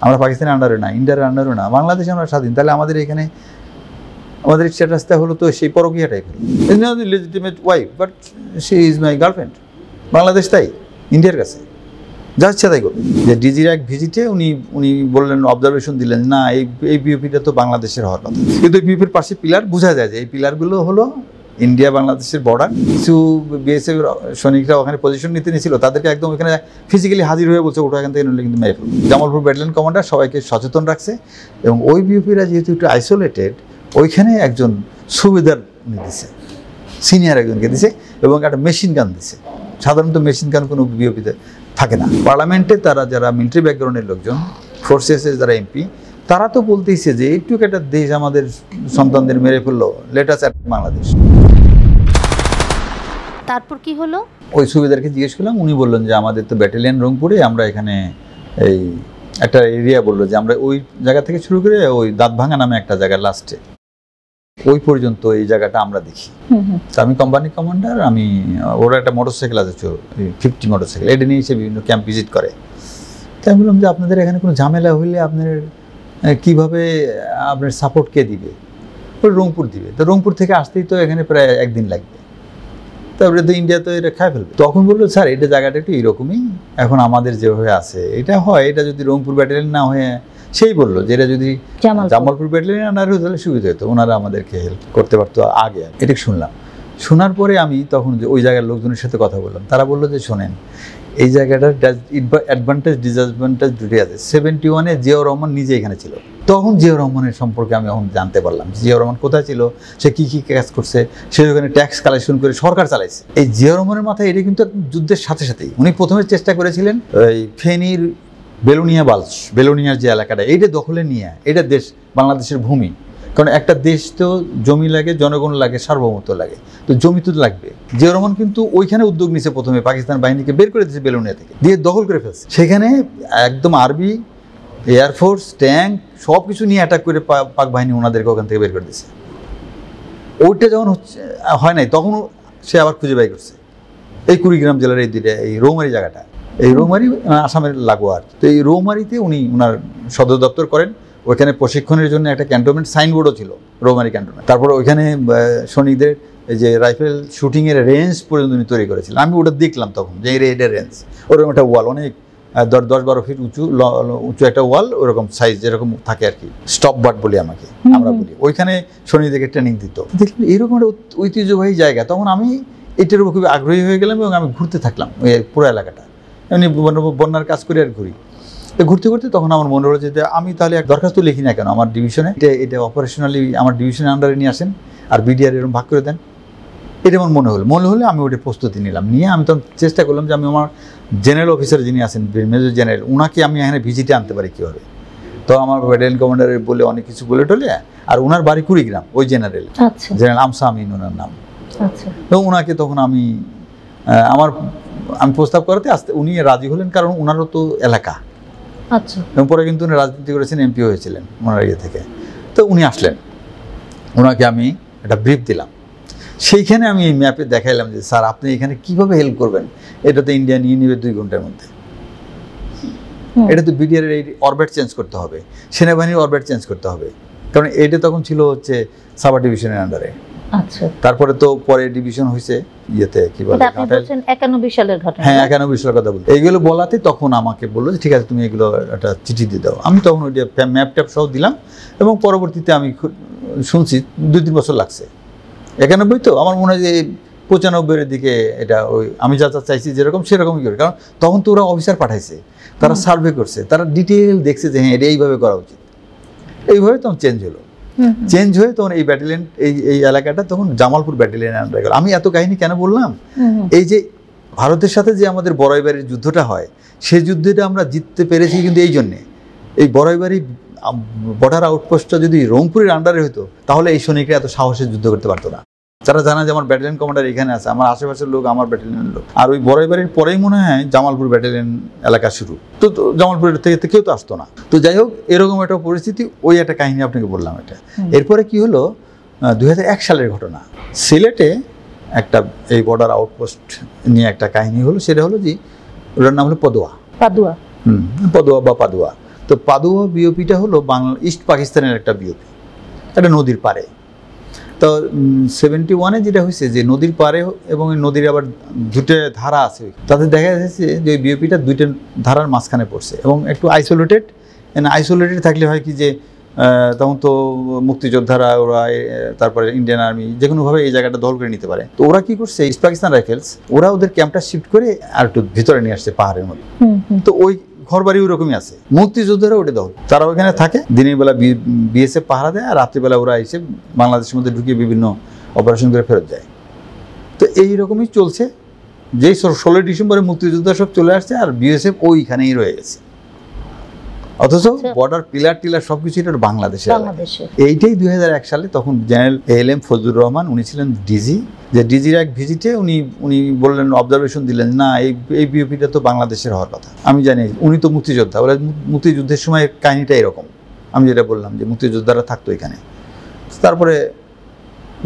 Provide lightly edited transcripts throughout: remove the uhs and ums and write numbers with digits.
আমরা পাকিস্তানের আন্ডারে না, ইন্ডিয়ার আন্ডারও না, বাংলাদেশে আমরা স্বাধীন। তাহলে আমাদের এখানে আমাদের স্ট্যাটাসটা হলো তো সেই পরকীয়া টাইপের। Is not legitimate wife but she is my girlfriend. Bangladesh তাই ইন্ডিয়ার কাছে যা ইচ্ছা তাই করবে। যে ডিজির এক ভিজিটে উনি বললেন, অবজারভেশন দিলেন, না এই বিওপিটা তো বাংলাদেশের হওয়ার কথা। কিন্তু এই বিওপির পাশে পিলার বোঝা যায় যে এই পিলারগুলো হলো ইন্ডিয়া বাংলাদেশের বর্ডার। কিছু বিএসএফ সৈনিকরা ওখানে পজিশন নিতে নিয়েছিল, তাদেরকে একদম ওখানে ফিজিক্যালি হাজির হয়ে বলছে ওটা এখান থেকে নইলে কিন্তু মেরে ফেলবে। জামালপুর ব্যাটালিয়ন কমান্ডার সবাইকে সচেতন রাখছে এবং ওই বিওপিরা যেহেতু একটু আইসোলেটেড, ওইখানে একজন সুবেদার দিছে, সিনিয়র একজনকে দিছে এবং একটা মেশিন গান দিছে। সাধারণত মেশিন গান কোনো বিওপিতে থাকে না। পার্লামেন্টে তারা যারা মিলিটারি ব্যাকগ্রাউন্ডের লোকজন, ফোর্সেসের যারা এমপি, তারা তো বলতেইছে যে এইটুকু একটা দেশ আমাদের সন্তানদের মেরে ফেললো, লেট আস অ্যাটাক বাংলাদেশ। তারপর কি হলো? ওই সুবেদারকে জিজ্ঞেস করলাম, উনি বললেন যে আমাদের তো ব্যাটালিয়ন রংপুরে, আমরা এখানে এই একটা এরিয়া বললো যে আমরা ওই জায়গা থেকে শুরু করে ওই দাঁতভাঙা নামে একটা জায়গা লাস্টে ওই পর্যন্ত এই জায়গাটা আমরা দেখি। তো আমি কোম্পানি কমান্ডার, আমি ওরা একটা মোটরসাইকেল আছে 50 মোটরসাইকেল, এটা নিয়ে এসে বিভিন্ন ক্যাম্প ভিজিট করে। তো আমি বললাম যে আপনাদের এখানে কোনো ঝামেলা হইলে আপনার কীভাবে আপনার সাপোর্ট কে দিবে? ওই রংপুর দিবে। তো রংপুর থেকে আসতেই তো এখানে প্রায় একদিন লাগবে, তারপরে তো ইন্ডিয়া তো এটা খায় ফেলবে। তখন বললো স্যার এটা জায়গাটা একটু এরকমই, এখন আমাদের যেভাবে আছে এটা হয়, এটা যদি রংপুর ব্যাটালিয়ন না হয়ে, সেই বললো যে এটা যদি জামালপুর ব্যাটালিয়ন আনার হতো তাহলে সুবিধা হতো, ওনারা আমাদেরকে হেল্প করতে পারতো আগে। এটা শুনলাম। শোনার পরে আমি তখন যে ওই জায়গার লোকজনের সাথে কথা বললাম, তারা বললো যে শোনেন, এই জায়গাটার অ্যাডভান্টেজ ডিসঅ্যাডভান্টেজ দুটি আছে। 71-এ জিয়াউর রহমান নিজে এখানে ছিল। তখন জিয়াউর রহমানের সম্পর্কে আমি এখন জানতে পারলাম জিয়াউর রহমান কোথায় ছিল, সে কী কী কাজ করছে, সে ওখানে ট্যাক্স কালেকশন করে সরকার চালাইছে। এই জিয়াউর রহমানের মাথায় এটা কিন্তু যুদ্ধের সাথে সাথেই উনি প্রথমে চেষ্টা করেছিলেন ওই ফেনীর বেলোনিয়ার যে এলাকাটা, এইটা দখলে নিয়ে, এটা দেশ বাংলাদেশের ভূমি। কারণ একটা দেশ তো জমি লাগে, জনগণ লাগে, সার্বভৌমত্ব লাগে, তো জমি তো লাগবে। জিয়াউর রহমান কিন্তু ওইখানে উদ্যোগ নিছে, প্রথমে পাকিস্তান বাহিনীকে বের করে দিয়েছে বেলোনিয়া থেকে, দিয়ে দখল করে ফেলছে। সেখানে একদম আর্মি, এয়ারফোর্স, ট্যাঙ্ক সব কিছু নিয়ে অ্যাটাক করে পাক বাহিনী ওনাদেরকে ওখান থেকে বের করে দিয়েছে। ওইটা যখন হয় নাই, তখন সে আবার খুঁজে বাই করছে এই কুড়িগ্রাম জেলার এই দুইটা, এই রৌমারি জায়গাটা, এই রৌমারি আসামের লাগোয়ার। তো এই রৌমারিতে উনি ওনার সদর দপ্তর করেন। ওইখানে প্রশিক্ষণের জন্য একটা ক্যান্টনমেন্ট সাইনবোর্ডও ছিল, রৌমারি ক্যান্টনমেন্ট। তারপর ওইখানে সৈনিকদের এই যে রাইফেল শুটিংয়ের রেঞ্জ পর্যন্ত উনি তৈরি করেছিলেন। আমি ওটা দেখলাম তখন যে এটার রেঞ্জ, ওরকম একটা ওয়াল, অনেক 10-12 ফিট উঁচু একটা ওয়াল, ওরকম সাইজ যেরকম থাকে আর কি, স্টপ বাট বলি আমরা বলি। ওইখানে সৈনিকদেরকে ট্রেনিং দিত। দেখলাম এরকম একটা ঐতিহ্যবাহী জায়গা। তখন আমি এটার উপর খুবই আগ্রহী হয়ে গেলাম এবং আমি ঘুরতে থাকলাম ওই পুরো এলাকাটা। এমনি বন্যার কাজ করে আর ঘুরি। তো ঘুরতে ঘুরতে তখন আমার মনে হলো যে আমি তাহলে এক দরখাস্ত লিখি না কেন আমার ডিভিশনে, এটা অপারেশনালি আমার ডিভিশনের আন্ডারে নিয়ে আসেন আর বিডিআর এরকম ভাগ করে দেন। এটা আমার মনে হলে আমি ওটা প্রস্তুতি নিলাম। নিয়ে আমি তখন চেষ্টা করলাম যে আমি আমার জেনারেল অফিসার যিনি আছেন, মেজর জেনারেল, ওনাকে আমি এখানে ভিজিটে আনতে পারি কীভাবে। তো আমার ব্যাটালিয়ন কমান্ডারের বলে অনেক কিছু বলে টলে, আর ওনার বাড়ি কুড়িগ্রাম, ওই জেনারেল আমসা আমিন ওনার নাম। তো ওনাকে তখন আমি প্রস্তাব করাতে আসতে উনি রাজি হলেন, কারণ ওনারও তো এলাকা। এবং পরে কিন্তু উনি রাজনীতি করেছেন, এমপি হয়েছিলেন ওনার ইয়ে থেকে। তো উনি আসলেন, ওনাকে আমি একটা ব্রিফ দিলাম। সেইখানে আমি এই ম্যাপে দেখাইলাম যে স্যার আপনি এখানে কীভাবে হেল্প করবেন, এটা তো ইন্ডিয়া নিয়ে নেবে 2 ঘন্টার মধ্যে। এটা তো বিডিআর এর অরবিট চেঞ্জ করতে হবে, সেনাবাহিনীর অরবিট চেঞ্জ করতে হবে, কারণ এটা তখন ছিল হচ্ছে সাবার ডিভিশনের আন্ডারে। তারপরে তো পরে ডিভিশন হয়েছে ইয়েতে, কি বলে, 91 সালের ঘটনা। হ্যাঁ, 91 সালের কথা বলতে। এইগুলো বলাতে তখন আমাকে বললো যে ঠিক আছে তুমি এগুলো একটা চিঠি দিয়ে দাও। আমি তখন ওই ম্যাপ ট্যাপ সহ দিলাম এবং পরবর্তীতে আমি শুনছি 2-3 বছর লাগছে। 91 তো আমার মনে হয় যে 95-এর দিকে এটা ওই আমি যা চাইছি যেরকম সেরকমই করে, কারণ তখন তো ওরা অফিসার পাঠাইছে, তারা সার্ভে করছে, তারা ডিটেল দেখছে যে হ্যাঁ এটা এইভাবে করা উচিত। এইভাবে তখন চেঞ্জ হয়ে তখন এই ব্যাটালিয়ন এই এলাকাটা তখন জামালপুর ব্যাটালিয়ন আন্ডারে গেল। আমি এত কাহিনী কেন বললাম, এই যে ভারতের সাথে যে আমাদের বড়াইবাড়ির যুদ্ধটা হয়, সেই যুদ্ধটা আমরা জিততে পেরেছি কিন্তু এই জন্যে, এই বড়াইবাড়ি বর্ডার আউটপোস্টটা যদি রংপুরের আন্ডারে হতো তাহলে এই সৈনিকরা এত সাহসে যুদ্ধ করতে পারতো না। যারা জানা যে আমার ব্যাটালিয়ন কমান্ডার এখানে আছে, আমার আশেপাশের লোক আমার ব্যাটালিয়নের লোক, আর ওই বড়াইবাড়ির পরেই মনে হয় জামালপুর ব্যাটালিয়ন এলাকা শুরু। তো জামালপুরের থেকে কেউ তো আসতো না। তো যাই হোক, এরকম একটা পরিস্থিতি, ওই একটা কাহিনী আপনাকে বললাম এটা। এরপরে কি হলো, 2001 সালের ঘটনা, সিলেটে একটা এই বর্ডার আউটপোস্ট নিয়ে একটা কাহিনী হলো। সেটা হলো যে ওটার নাম হলো পাদুয়া। তো তো পাদুয়া বিওপিটা হলো বাংলা ইস্ট পাকিস্তানের একটা বিওপি, একটা নদীর পাড়ে। তো 71-এ যেটা হয়েছে যে নদীর পাড়ে এবং নদীর আবার দুটো ধারা আছে, তাতে দেখা যাচ্ছে যে ওই বিওপিটা দুইটা ধারার মাঝখানে পড়ছে এবং একটু আইসোলেটেড। থাকলে হয় কি যে তখন তো মুক্তিযোদ্ধারা ওরা তারপরে ইন্ডিয়ান আর্মি যে কোনোভাবে এই জায়গাটা দখল করে নিতে পারে। তো ওরা কি করছে, ইস্ট পাকিস্তান রাইফেলস ওরা ওদের ক্যাম্পটা শিফট করে আর একটু ভিতরে নিয়ে আসছে পাহাড়ের মধ্যে। তো ওই ঘর বাড়ি ওরকমই আছে, মুক্তিযোদ্ধারা ওটা দখল, তারা ওখানে থাকে, দিনের বেলা বিএসএফ পাহারা দেয় আর রাত্রিবেলা ওরা এসে বাংলাদেশের মধ্যে ঢুকিয়ে বিভিন্ন অপারেশন করে ফেরত যায়। তো এইরকমই চলছে, যেই 16 ডিসেম্বরে মুক্তিযোদ্ধা সব চলে আসছে আর বিএসএফ ওইখানেই রয়ে গেছে, অথচ বর্ডার পিলার টিলার সবকিছু এটা বাংলাদেশের। এইটাই 2001 সালে তখন জেনারেল ALM ফজলুর রহমান, উনি ছিলেন ডিজি, যে ডিজির এক ভিজিটে উনি বললেন, অবজারভেশন দিলেন, না এই বিওপিটা তো বাংলাদেশের হওয়ার কথা। আমি জানি উনি তো মুক্তিযোদ্ধা, বলে মুক্তিযুদ্ধের সময় কাহিনীটা এরকম, আমি যেটা বললাম যে মুক্তিযোদ্ধারা থাকতো এখানে। তারপরে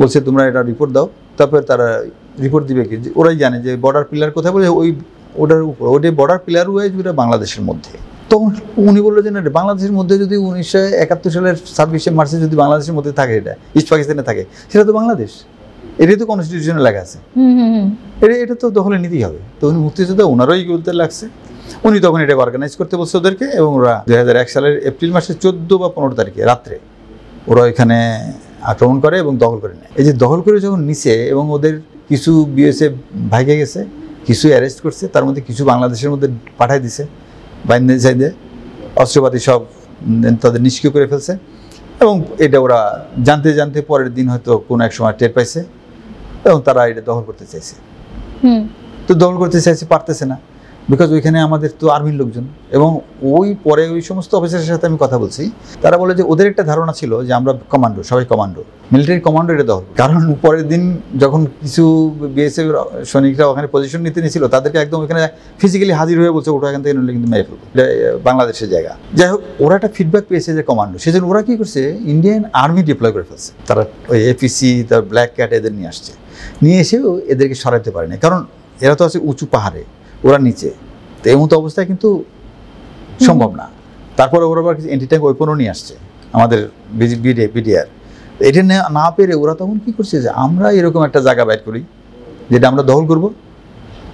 বলছে তোমরা এটা রিপোর্ট দাও, তারপরে তারা রিপোর্ট দিবে কি, ওরাই জানে যে বর্ডার পিলার কোথায়, বলে ওটার উপর, ওটাই বর্ডার পিলার ওয়াইজ ওটা বাংলাদেশের মধ্যে। তখন উনি বললো যে না, বাংলাদেশের মধ্যে যদি 1971 সালের 26শে মার্চে যদি বাংলাদেশের মধ্যে থাকে, এটা ইস্ট পাকিস্তানে থাকে, সেটা তো বাংলাদেশ, এটাই তো কনস্টিটিউশনে লেখা আছে, এটা তো দখলে নিতেই হবে। তো উনি মুক্তিযোদ্ধা, ওনারাই বলতে লাগছে, উনি তখন এটা অর্গানাইজ করতে বলছে ওদেরকে, এবং ওরা 2001 সালের এপ্রিল মাসের 14 বা 15 তারিখে রাত্রে ওরা এখানে আক্রমণ করে এবং দখল করে নেয়। এই যে দখল করে যখন নিছে এবং ওদের কিছু বিএসএফ ভাগে গেছে, কিছু অ্যারেস্ট করছে, তার মধ্যে কিছু বাংলাদেশের মধ্যে পাঠায় দিছে, বাইন্দে চাইদে অস্ত্রপাতি সব তাদের নিষ্ক্রিয় করে ফেলছে। এবং এটা ওরা জানতে জানতে পরের দিন হয়তো কোনো এক সময় টের পাইছে এবং তারা এটা দখল করতে চাইছে। তো দখল করতে চাইছে, পারতেছে না, বিকজ ওইখানে আমাদের তো আর্মির লোকজন, এবং ওই পরে ওই সমস্ত অফিসারের সাথে আমি কথা বলছি, তারা বলে যে ওদের একটা ধারণা ছিল যে আমরা কমান্ডো, সবাই কমান্ডো, মিলিটারি কমান্ডো এটা দখল। কারণ পরের দিন যখন কিছু বিএসএফ সৈনিকরা ওখানে পজিশন নিতে নিয়েছিল, তাদেরকে একদম ওখানে ফিজিক্যালি হাজির হয়ে বলছে ওটা এখান থেকে নইলে কিন্তু মেরে ফেলবো, এটা বাংলাদেশের জায়গা। যাই হোক, ওরা একটা ফিডব্যাক পেয়েছে যে কমান্ডো, সেজন্য ওরা কী করছে, ইন্ডিয়ান আর্মি ডিপ্লয় করে ফেলছে। তারা ওই এপিসি, তার ব্ল্যাক ক্যাট এদের নিয়ে আসছে, নিয়ে এসেও এদেরকে সরাতে পারেনি, কারণ এরা তো আছে উঁচু পাহাড়ে, ওরা নিচে, তো এই মতো অবস্থায় কিন্তু সম্ভব না। তারপরে ওরা আবার কিছু অ্যান্টি ট্যাঙ্ক ওয়েপনও নিয়ে আসছে আমাদের বিডিআর। এটা না পেরে ওরা তখন কী করছে, যে আমরা এরকম একটা জায়গা বাইর করি যেটা আমরা দখল করব,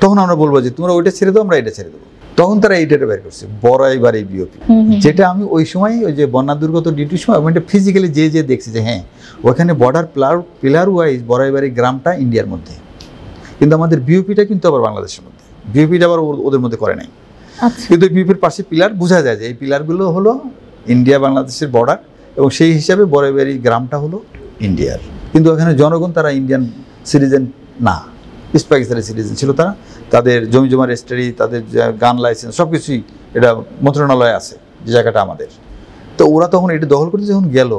তখন আমরা বলবো যে তোমরা ওইটা ছেড়ে দাও, আমরা এটা ছেড়ে দেবো। তখন তারা এইটা বের করছে, বড়াইবাড়ি বিওপি, যেটা আমি ওই সময় ওই যে বন্যা দুর্গত ডিউটির সময় ওইটা ফিজিক্যালি যে দেখছি যে হ্যাঁ, ওখানে বর্ডার পিলার ওয়াইজ বড়াইবাড়ি গ্রামটা ইন্ডিয়ার মধ্যে, কিন্তু আমাদের বিওপিটা কিন্তু আবার বাংলাদেশের মধ্যে। বিওপিটা আবার ওদের মধ্যে করে নাই, কিন্তু বিওপির পাশে পিলার বোঝা যায় যে এই পিলারগুলো হলো ইন্ডিয়া বাংলাদেশের বর্ডার, এবং সেই হিসাবে বড়াইবাড়ি গ্রামটা হলো ইন্ডিয়ার। কিন্তু ওখানে জনগণ তারা ইন্ডিয়ান সিটিজেন না, ইস্ট পাকিস্তানের সিটিজেন ছিল তারা। তাদের জমি জমা রেজিস্ট্রি, তাদের গান লাইসেন্স সব কিছুই এটা মন্ত্রণালয়ে আছে, যে জায়গাটা আমাদের। তো ওরা তখন এটা দখল করতে যখন গেল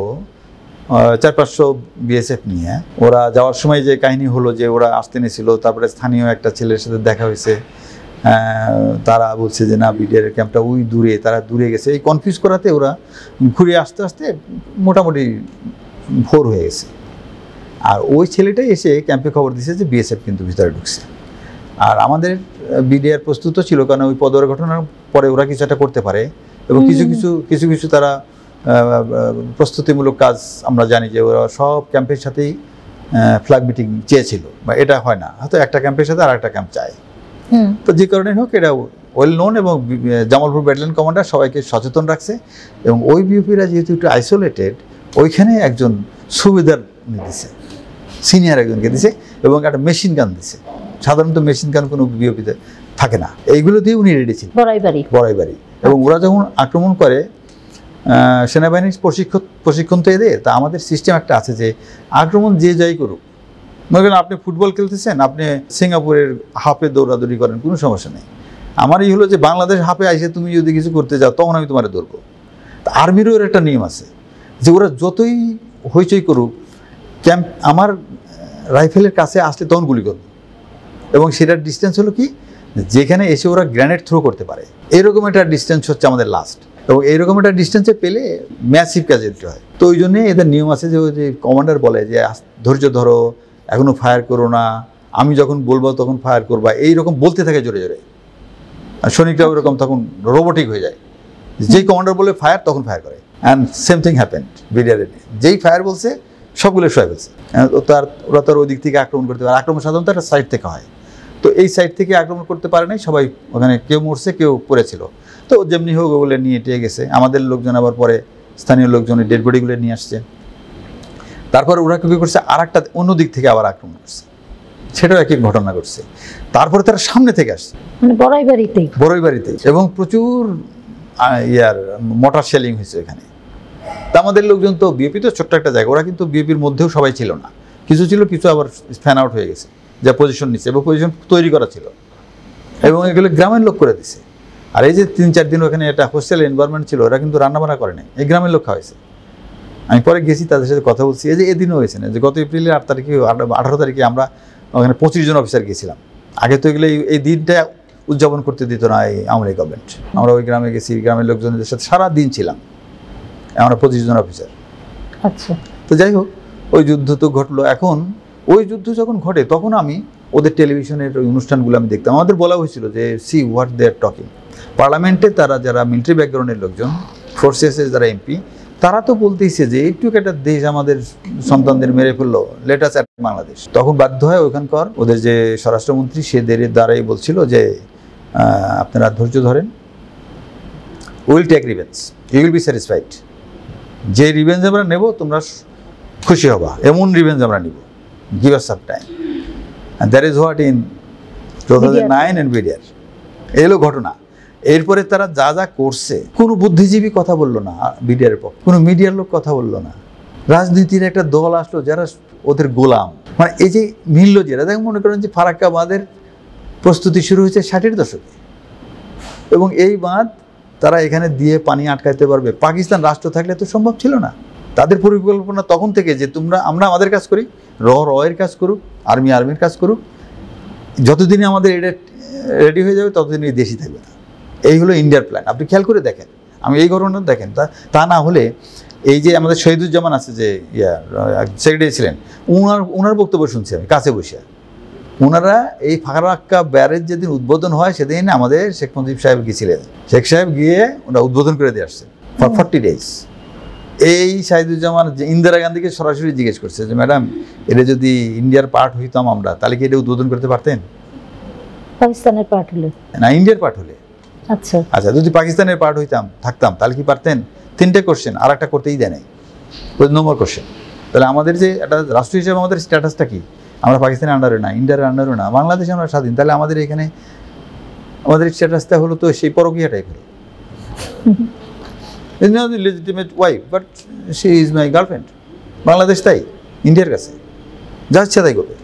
400-500 বিএসএফ নিয়ে, ওরা যাওয়ার সময় যে কাহিনী হলো যে ওরা আসতে নিয়েছিল, তারপরে স্থানীয় একটা ছেলের সাথে দেখা হয়েছে, তারা বলছে যে না, বিডিআর ক্যাম্পটা ওই দূরে, তারা দূরে গেছে। এই কনফিউজ করাতে ওরা ঘুরে আসতে আসতে মোটামুটি ভোর হয়ে গেছে। আর ওই ছেলেটাই এসে ক্যাম্পে খবর দিয়েছে যে বিএসএফ কিন্তু ভিতরে ঢুকছে। আর আমাদের বিডিআর প্রস্তুত ছিল, কারণ ওই পদর ঘটনার পরে ওরা কিছু একটা করতে পারে, এবং কিছু কিছু তারা প্রস্তুতিমূলক কাজ আমরা জানি যে ওরা সব ক্যাম্পের সাথেই ফ্ল্যাগ মিটিং চেয়েছিল, বা এটা হয় না, হয়তো একটা ক্যাম্পের সাথে আর একটা ক্যাম্প চায়। তো যে কারণে হোক, এটা ওয়েল নোন, এবং জামালপুর ব্যাটালিয়ন কমান্ডার সবাইকে সচেতন রাখছে। এবং ওই বিওপিরা যেহেতু একটু আইসোলেটেড, ওইখানে একজন সুবেদার দিছে, সিনিয়র একজনকে দিছে, এবং একটা মেশিন গান দিছে। সাধারণত মেশিন গান কোনো বিওপিতে থাকে না, এইগুলো দিয়ে উনি রেডি ছিলেন বড়াইবাড়ি। এবং ওরা যখন আক্রমণ করে, সেনাবাহিনীর প্রশিক্ষণ তো এদের, তা আমাদের সিস্টেম একটা আছে যে আক্রমণ যে যাই করুক, মনে করেন আপনি ফুটবল খেলতেছেন, আপনি সিঙ্গাপুরের হাফে দৌড়াদৌড়ি করেন, কোনো সমস্যা নেই। আমার এই হলো যে বাংলাদেশ হাফে আইসে তুমি যদি কিছু করতে যাও, তখন আমি তোমার ধরবো। আর্মিরও একটা নিয়ম আছে যে ওরা যতই হইচই করুক, ক্যাম্প আমার রাইফেলের কাছে আসলে তখন গুলি করবে, এবং সেটার ডিস্টেন্স হলো কি, যেখানে এসে ওরা গ্রেনেড থ্রো করতে পারে, এরকম একটা ডিস্টেন্স হচ্ছে আমাদের লাস্ট। এবং এইরকম একটা ডিস্টেন্সে পেলে ম্যাসিভ ক্যাজুয়ালিটি হয়। তো ওই জন্যে এদের নিয়ম আছে যে ওই যে কমান্ডার বলে যে ধৈর্য ধরো, এখনও ফায়ার করো না, আমি যখন বলবো তখন ফায়ার করবা, এইরকম বলতে থাকে জোরে জোরে। আর সৈনিকরা ওইরকম তখন রোবোটিক হয়ে যায়, যেই কমান্ডার বলে ফায়ার তখন ফায়ার করে। অ্যান্ড সেম থিং হ্যাপেন্ড বিডিআরে, যেই ফায়ার বলছে সবগুলো শোয়া ফেলছে। ওরা তো আর ওই দিক থেকে আক্রমণ করতে পারে, আক্রমণ সাধারণত একটা সাইড থেকে হয়, তো এই সাইড থেকে আক্রমণ করতে পারে নাই, সবাই ওখানে কেউ মরছে কেউ পড়েছিল। তো যেমনি হোক ওগুলো নিয়ে টেয়ে গেছে, আমাদের লোকজন আবার পরে স্থানীয় লোকজন ডেড বডিগুলো নিয়ে আসছে। তারপরে ওরা কী করছে, আর একটা অন্য দিক থেকে আবার আক্রমণ করছে, সেটাও একই ঘটনা ঘটছে। তারপরে তারা সামনে থেকে আসছে, মানে বড়াই বাড়িতেই, এবং প্রচুর মোটর শেলিং হয়েছে এখানে। তা আমাদের লোকজন তো, বিএপি তো ছোট্ট একটা জায়গা, ওরা কিন্তু বিএপির মধ্যেও সবাই ছিল না, কিছু ছিল, কিছু আবার ফ্যান আউট হয়ে গেছে, যা পজিশন নিচ্ছে এবং পজিশন তৈরি করা ছিল, এবং এগুলো গ্রামের লোক করে দিছে। আর এই যে 3-4 দিন ওখানে একটা হোস্টেল এনভায়রনমেন্ট ছিল, ওরা কিন্তু রান্নাবান্না করে নাই, এই গ্রামের লোক খাওয়াইছে। আমি পরে গেছি তাদের সাথে কথা বলছি, এই যে এদিনও হয়েছে না, যে গত এপ্রিলের 8 তারিখে 18 তারিখে আমরা ওখানে 25 জন অফিসার গেছিলাম। আগে তো এগুলো এই দিনটা উদযাপন করতে দিত না এই আওয়ামী লীগ গভর্নমেন্ট। আমরা ওই গ্রামে গেছি, গ্রামের লোকজনদের সাথে সারা দিন ছিলাম, আমরা 25 জন অফিসার। আচ্ছা, তো যাই হোক, ওই যুদ্ধ তো ঘটলো। এখন ওই যুদ্ধ যখন ঘটে তখন আমি ওদের টেলিভিশনের ওই অনুষ্ঠানগুলো আমি দেখতাম। আমাদের বলা হয়েছিল যে see what they are talking. পার্লামেন্টে তারা যারা মিলিটারি ব্যাকগ্রাউন্ডের লোকজন, ফোর্সেসের যারা এমপি, তারা তো বলতেইছে যে এইটুকু একটা দেশ আমাদের সন্তানদের মেরে ফেললো, লেট আস অ্যাটাক বাংলাদেশ। তখন বাধ্য হয় ওইখানকার ওদের যে স্বরাষ্ট্রমন্ত্রী, সে দ্বারাই বলছিল যে আপনারা ধৈর্য ধরেন, will take revenge, you will be satisfied. যে রিভেঞ্জ আমরা নেব তোমরা খুশি হবা, এমন রিভেঞ্জ আমরা নিব, give us some time. And that is what in 2009 and BDR এলো ঘটনা। এরপরে তারা যা যা করছে, কোনো বুদ্ধিজীবী কথা বললো না বিডিআর পক্ষে, কোনো মিডিয়ার লোক কথা বললো না, রাজনীতির একটা দল আসলো যারা ওদের গোলাম। মানে এই যে মিলল, যেটা দেখেন, মনে করেন যে ফারাক্কা বাঁধের প্রস্তুতি শুরু হয়েছে 60-এর দশকে, এবং এই বাঁধ তারা এখানে দিয়ে পানি আটকাইতে পারবে, পাকিস্তান রাষ্ট্র থাকলে তো সম্ভব ছিল না। তাদের পরিকল্পনা তখন থেকে যে আমরা আমাদের কাজ করি, রয়ের কাজ করুক, আর্মির কাজ করুক, যতদিনই আমাদের এটা রেডি হয়ে যাবে ততদিন এই দেশই থাকবে না। এই হলো ইন্ডিয়ার প্ল্যান। আপনি খেয়াল করে দেখেন, আমি এই ঘটনা দেখেন, তা না হলে এই যে আমাদের শহীদুজ্জামান আছে যে সেক্রেটারি ছিলেন, ওনার বক্তব্য শুনছি আমি কাছে বসে। ওনারা এই ফারাক্কা ব্যারেজ যেদিন উদ্বোধন হয় সেদিন আমাদের শেখ মুজিব সাহেব গিয়েছিলেন, শেখ সাহেব গিয়ে ওরা উদ্বোধন করে দিয়ে আসছে ফর 40 days। এই শহীদুজ্জামান যে ইন্দিরা গান্ধীকে সরাসরি জিজ্ঞেস করছে যে ম্যাডাম, এটা যদি ইন্ডিয়ার পার্ট হইতাম আমরা, তাহলে কি এটা উদ্বোধন করতে পারতেন? পাকিস্তানের পার্ট হলে না, ইন্ডিয়ার পার্ট হলে। আচ্ছা, যদি পাকিস্তানের পার্ট থাকতাম তাহলে কি পারতেন? 3টে কোশ্চেন, আর একটা করতেই দেয় নাই, 2 নম্বর কোশ্চেন। তাহলে আমাদের যে একটা রাষ্ট্র হিসেবে আমাদের স্ট্যাটাসটা কি? আমরা পাকিস্তানের আন্ডারে না, ইন্ডিয়ার আন্ডারে না, বাংলাদেশে আমরা স্বাধীন। তাহলে আমাদের এখানে আমাদের স্ট্যাটাসটা হলো তো সেই পরকীয়া টাইপের। Is not legitimate wife, but she is my girlfriend. Bangladesh তাই ইন্ডিয়ার কাছে যা ইচ্ছা তাই করবে।